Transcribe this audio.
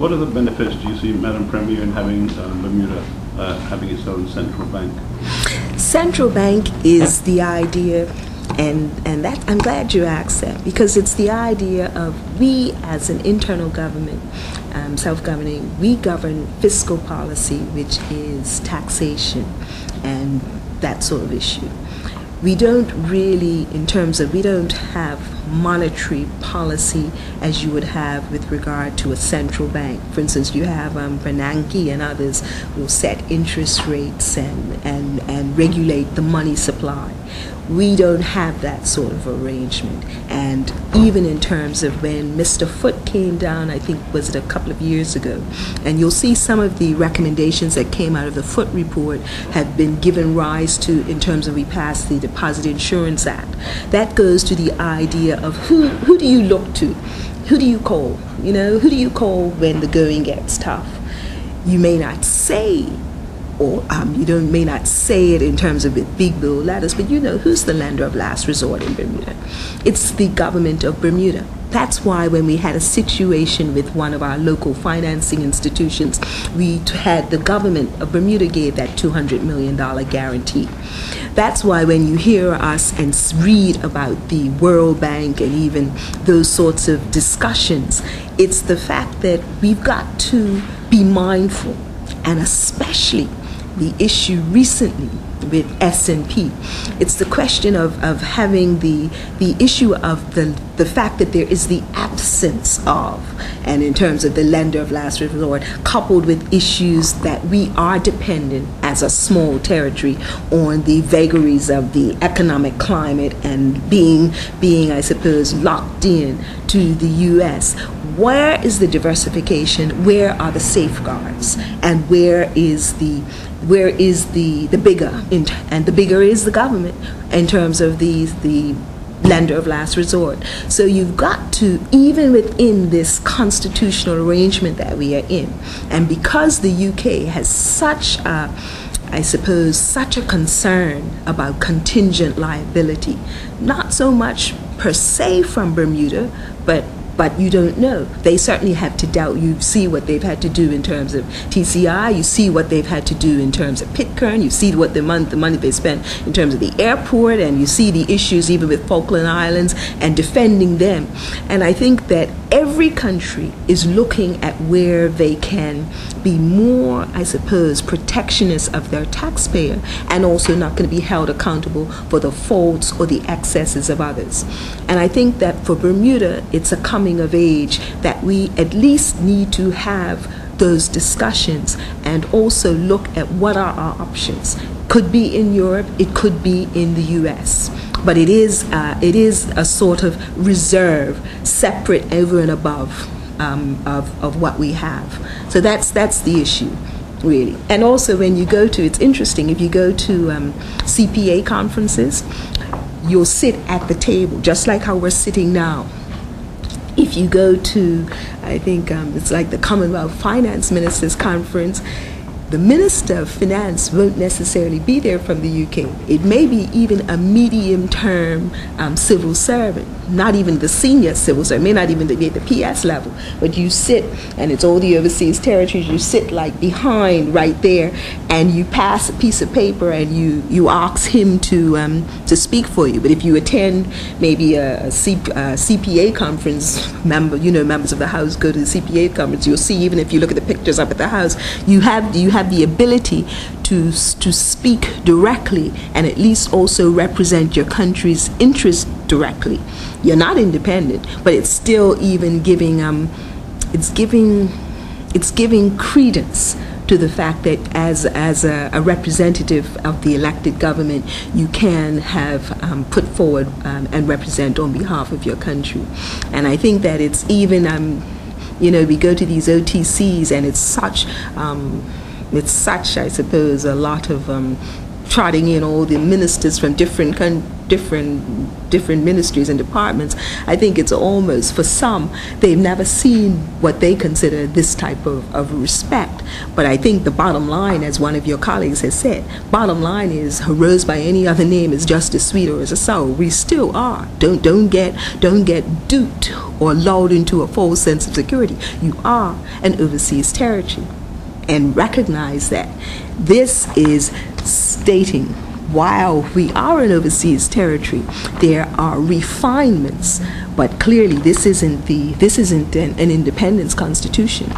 What other benefits do you see, Madam Premier, in having Bermuda having its own central bank? Central bank is the idea, and that I'm glad you asked that, because it's the idea of we as an internal government, self-governing, we govern fiscal policy, which is taxation and that sort of issue. We don't really, in terms of, we don't have monetary policy as you would have with regard to a central bank. For instance, you have Bernanke and others will set interest rates and regulate the money supply. We don't have that sort of arrangement. And even in terms of when Mr. Foote came down, I think was it a couple of years ago, and you'll see some of the recommendations that came out of the Foote report have been given rise to in terms of we passed the Deposit Insurance Act. That goes to the idea of who do you look to? Who do you call? You know, who do you call when the going gets tough? You may not say, or you may not say it in terms of with big blue letters, but you know who's the lender of last resort in Bermuda. It's the government of Bermuda. That's why when we had a situation with one of our local financing institutions, we had the government of Bermuda gave that $200 million guarantee. That's why when you hear us and read about the World Bank and even those sorts of discussions, it's the fact that we've got to be mindful, and especially the issue recently with S&P. It's the question of having the issue of the fact that there is the absence of, and in terms of the lender of last resort, coupled with issues that we are dependent as a small territory on the vagaries of the economic climate and being I suppose, locked in to the U.S. Where is the diversification? Where are the safeguards? And where is the bigger, and the bigger is the government in terms of the lender of last resort. So you've got to, even within this constitutional arrangement that we are in, and because the UK has such a, I suppose, such a concern about contingent liability, not so much per se from Bermuda, but you don't know. They certainly have to doubt. You see what they've had to do in terms of TCI. You see what they've had to do in terms of Pitcairn. You see what the money they spent in terms of the airport, and you see the issues even with Falkland Islands and defending them. And I think that every country is looking at where they can be more, I suppose, protectionist of their taxpayer, and also not going to be held accountable for the faults or the excesses of others. And I think that for Bermuda, it's a coming of age that we at least need to have those discussions and also look at what are our options. Could be in Europe, it could be in the US, but it is a sort of reserve separate over and above of what we have. So that's the issue, really. And also when you go to, it's interesting, if you go to CPA conferences, you'll sit at the table just like how we're sitting now. If you go to, I think it's like the Commonwealth Finance Ministers Conference, the Minister of Finance won't necessarily be there from the UK. It may be even a medium-term civil servant, not even the senior civil servant, may not even be at the PS level, but you sit, and it's all the overseas territories, you sit like behind right there, and you pass a piece of paper and you ask him to speak for you. But if you attend maybe a CPA conference, members of the House go to the CPA conference, you'll see, even if you look at the pictures up at the House, you have the ability to speak directly and at least also represent your country's interests directly. You're not independent, but it's still even giving it's giving credence to the fact that as a representative of the elected government, you can have put forward and represent on behalf of your country. And I think that it's even we go to these OTCs, and it's such, I suppose, a lot of trotting in all the ministers from different ministries and departments. I think it's almost, for some, they've never seen what they consider this type of respect. But I think the bottom line, as one of your colleagues has said, bottom line is, a rose by any other name is just as sweet or as a sour. We still are. Don't get duped or lulled into a false sense of security. You are an overseas territory. And recognize that this is stating, while we are an overseas territory, there are refinements, but clearly this isn't an independence constitution.